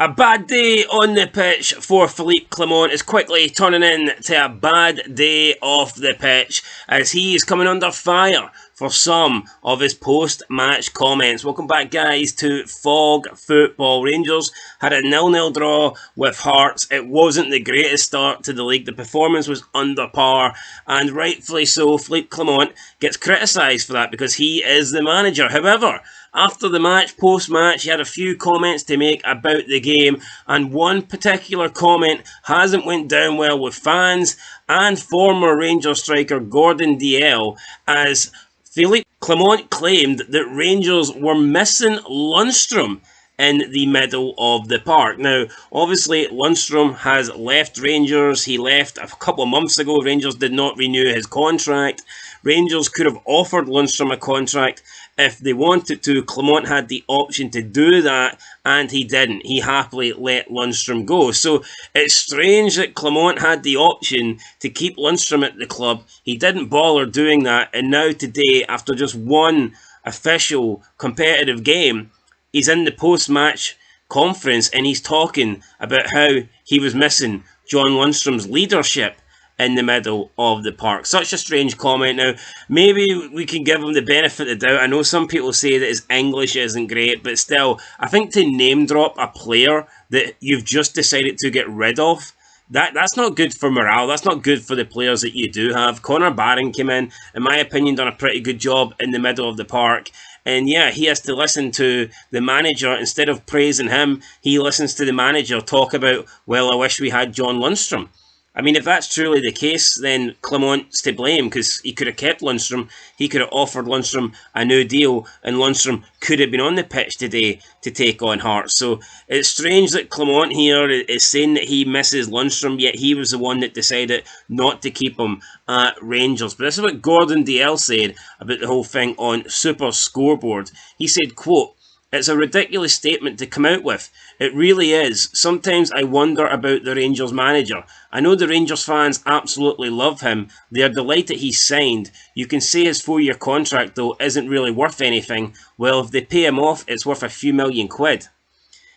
A bad day on the pitch for Philippe Clement is quickly turning into a bad day off the pitch as he is coming under fire for some of his post-match comments. Welcome back, guys, to Fog Football. Rangers had a 0-0 draw with Hearts. It wasn't the greatest start to the league. The performance was under par, and rightfully so. Philippe Clement gets criticised for that because he is the manager. However, after the match, post-match, he had a few comments to make about the game, and one particular comment hasn't went down well with fans and former Rangers striker Gordon DL, as Philippe Clement claimed that Rangers were missing Lundstram in the middle of the park. Now, obviously, Lundstram has left Rangers. He left a couple of months ago. Rangers did not renew his contract. Rangers could have offered Lundstram a contract if they wanted to. Clement had the option to do that, and he didn't. He happily let Lundstram go. So it's strange that Clement had the option to keep Lundstram at the club. He didn't bother doing that, and now today, after just one official competitive game, he's in the post-match conference and he's talking about how he was missing John Lundstram's leadership in the middle of the park. Such a strange comment. Now, maybe we can give him the benefit of the doubt. I know some people say that his English isn't great, but still, I think to name drop a player that you've just decided to get rid of, that's not good for morale. That's not good for the players that you do have. Connor Barron came in my opinion, done a pretty good job in the middle of the park. And yeah, he has to listen to the manager. Instead of praising him, he listens to the manager talk about, well, I wish we had John Lundstram. I mean, if that's truly the case, then Clement's to blame, because he could have kept Lundstram. He could have offered Lundstram a new deal, and Lundstram could have been on the pitch today to take on Hearts. So it's strange that Clement here is saying that he misses Lundstram, yet he was the one that decided not to keep him at Rangers. But this is what Gordon DL said about the whole thing on Super Scoreboard. He said, quote, "It's a ridiculous statement to come out with. It really is. Sometimes I wonder about the Rangers manager. I know the Rangers fans absolutely love him. They are delighted he's signed. You can say his 4-year contract, though, isn't really worth anything. Well, if they pay him off, it's worth a few million quid.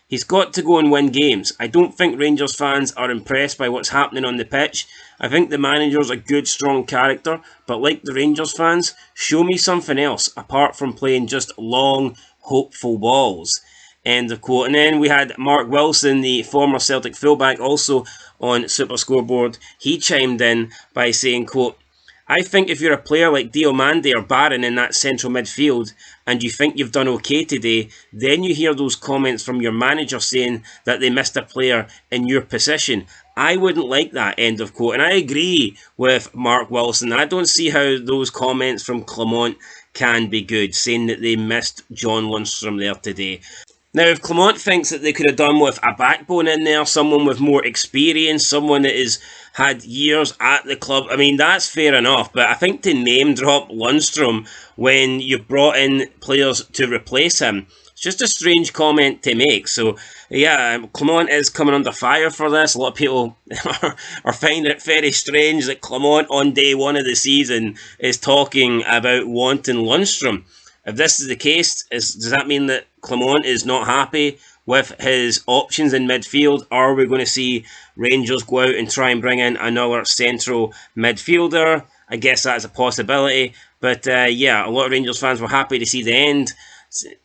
He's got to go and win games. I don't think Rangers fans are impressed by what's happening on the pitch. I think the manager's a good, strong character, but like the Rangers fans, show me something else apart from playing just long, hopeful balls." End of quote. And then we had Mark Wilson, the former Celtic fullback, also on Super Scoreboard. He chimed in by saying, quote, "I think if you're a player like Diomande or Barron in that central midfield and you think you've done okay today, then you hear those comments from your manager saying that they missed a player in your position. I wouldn't like that," end of quote. And I agree with Mark Wilson. I don't see how those comments from Clement can be good, saying that they missed John Lundstram there today. Now, if Clement thinks that they could have done with a backbone in there, someone with more experience, someone that has had years at the club, I mean, that's fair enough. But I think to name drop Lundstram when you've brought in players to replace him, it's just a strange comment to make. So, yeah, Clement is coming under fire for this. A lot of people are finding it very strange that Clement on day one of the season is talking about wanting Lundstram. If this is the case, does that mean that Clement is not happy with his options in midfield? Or are we going to see Rangers go out and try and bring in another central midfielder? I guess that's a possibility. But yeah, a lot of Rangers fans were happy to see the end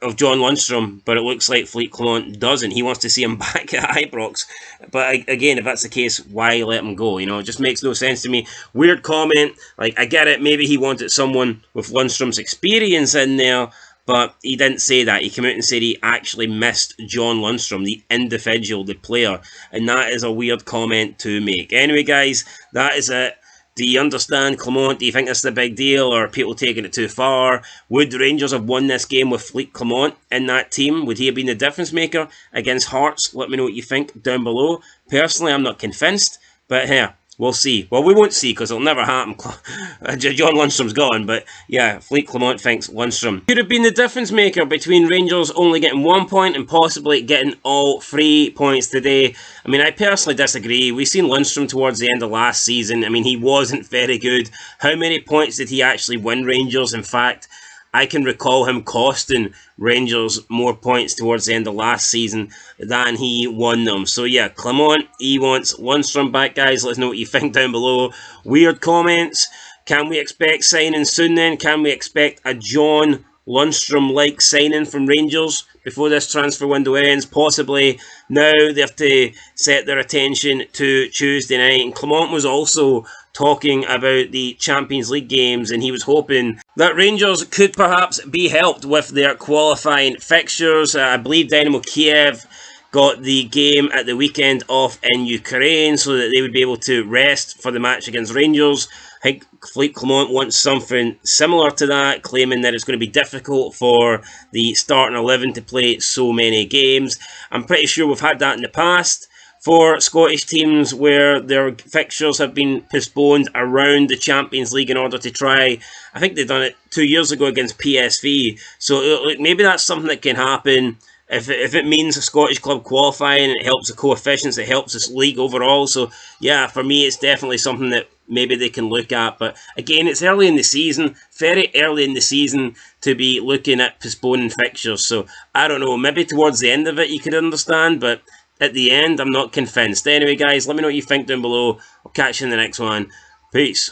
of John Lundstram, but it looks like Philippe Clement doesn't. He wants to see him back at Ibrox. But again, if that's the case, why let him go? You know, it just makes no sense to me. Weird comment. Like, I get it. Maybe he wanted someone with Lundstram's experience in there, but he didn't say that. He came out and said he actually missed John Lundstram, the individual, the player. And that is a weird comment to make. Anyway, guys, that is it. Do you understand Clement? Do you think this is a big deal, or are people taking it too far? Would the Rangers have won this game with Philippe Clement in that team? Would he have been the difference maker against Hearts? Let me know what you think down below. Personally, I'm not convinced, but here, we'll see. Well, we won't see because it'll never happen. John Lundstram's gone, but yeah, Philippe Clement thinks Lundstram could have been the difference maker between Rangers only getting 1 point and possibly getting all 3 points today. I mean, I personally disagree. We've seen Lundstram towards the end of last season. I mean, he wasn't very good. How many points did he actually win Rangers? In fact, I can recall him costing Rangers more points towards the end of last season than he won them. So yeah, Clement, he wants Lundstram back, guys. Let us know what you think down below. Weird comments. Can we expect signing soon then? Can we expect a John Lundstram-like signing from Rangers before this transfer window ends? Possibly. Now they have to set their attention to Tuesday night. And Clement was also talking about the Champions League games, and he was hoping that Rangers could perhaps be helped with their qualifying fixtures. I believe Dynamo Kiev got the game at the weekend off in Ukraine so that they would be able to rest for the match against Rangers. I think Philippe Clement wants something similar to that, claiming that it's going to be difficult for the starting 11 to play so many games. I'm pretty sure we've had that in the past for Scottish teams where their fixtures have been postponed around the Champions League in order to try. I think they've done it 2 years ago against PSV. So maybe that's something that can happen. If it means a Scottish club qualifying, it helps the coefficients, it helps this league overall. So yeah, for me, it's definitely something that maybe they can look at. But again, it's early in the season, very early in the season to be looking at postponing fixtures. So I don't know, maybe towards the end of it you could understand, but at the end, I'm not convinced. Anyway, guys, let me know what you think down below. I'll catch you in the next one. Peace.